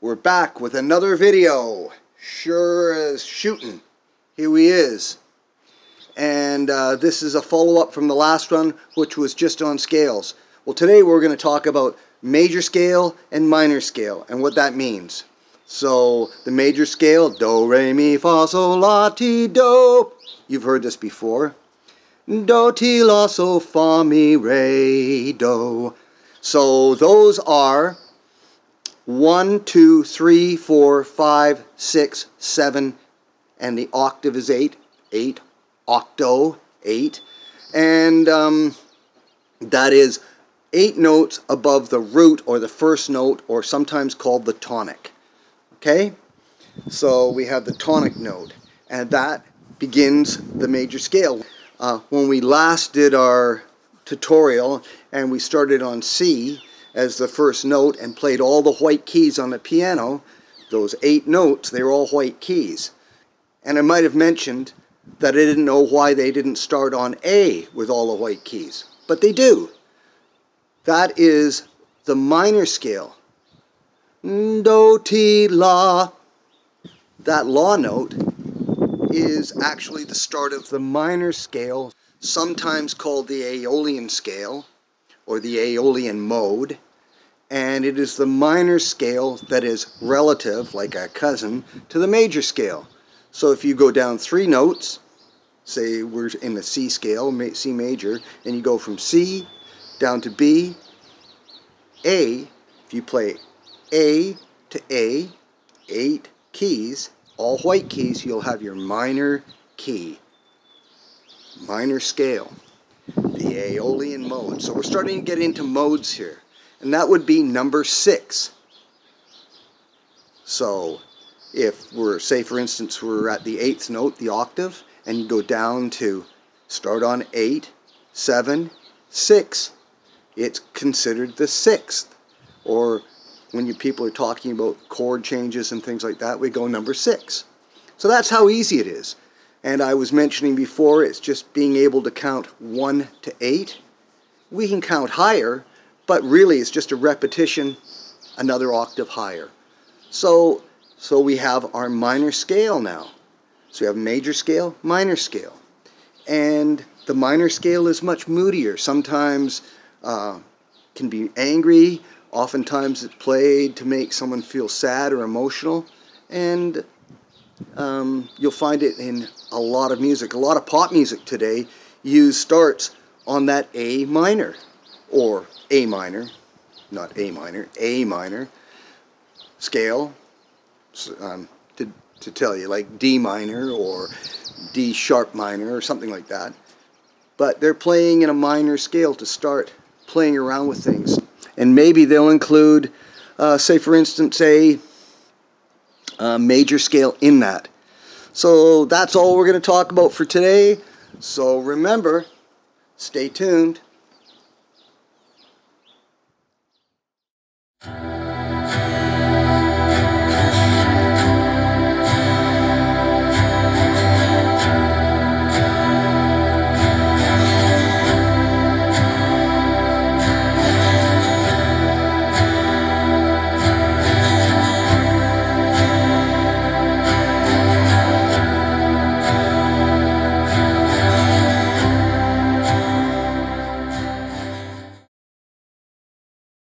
We're back with another video. Sure as shooting. Here he is. And this is a follow-up from the last one, which was just on scales. Well, today we're going to talk about major scale and minor scale and what that means. So the major scale, do, re, mi, fa, sol, la, ti, do. You've heard this before. Do, ti, la, sol, fa, mi, re, do. So those are 1, 2, 3, 4, 5, 6, 7, and the octave is 8. 8, octo, 8. And that is 8 notes above the root or the first note, or sometimes called the tonic. Okay? So we have the tonic note, and that begins the major scale. When we last did our tutorial and we started on C as the first note and played all the white keys on the piano, those 8 notes, they were all white keys. And I might have mentioned that I didn't know why they didn't start on A with all the white keys, but they do. That is the minor scale. Do, ti, la. That la note is actually the start of the minor scale, sometimes called the Aeolian scale or the Aeolian mode. And it is the minor scale that is relative, like a cousin, to the major scale. So if you go down 3 notes, say we're in the C scale, C major, and you go from C down to B, A, if you play A to A, 8 keys, all white keys, you'll have your minor key, minor scale, the Aeolian mode. So we're starting to get into modes here. And that would be number 6. So if we're, say for instance, we're at the 8th note, the octave, and you go down to start on 8, 7, 6, it's considered the 6th. Or when people are talking about chord changes and things like that, we go number 6. So that's how easy it is. And I was mentioning before, it's just being able to count 1 to 8. We can count higher, but really it's just a repetition, another octave higher. So we have our minor scale now. So we have major scale, minor scale. And the minor scale is much moodier. Sometimes can be angry. Oftentimes it's played to make someone feel sad or emotional. And you'll find it in a lot of music. A lot of pop music today starts on that A minor, or A minor, not A minor, A minor scale, to tell you, like D minor or D sharp minor or something like that. But they're playing in a minor scale to start playing around with things. And maybe they'll include, say for instance, a major scale in that. So that's all we're going to talk about for today. So remember, stay tuned.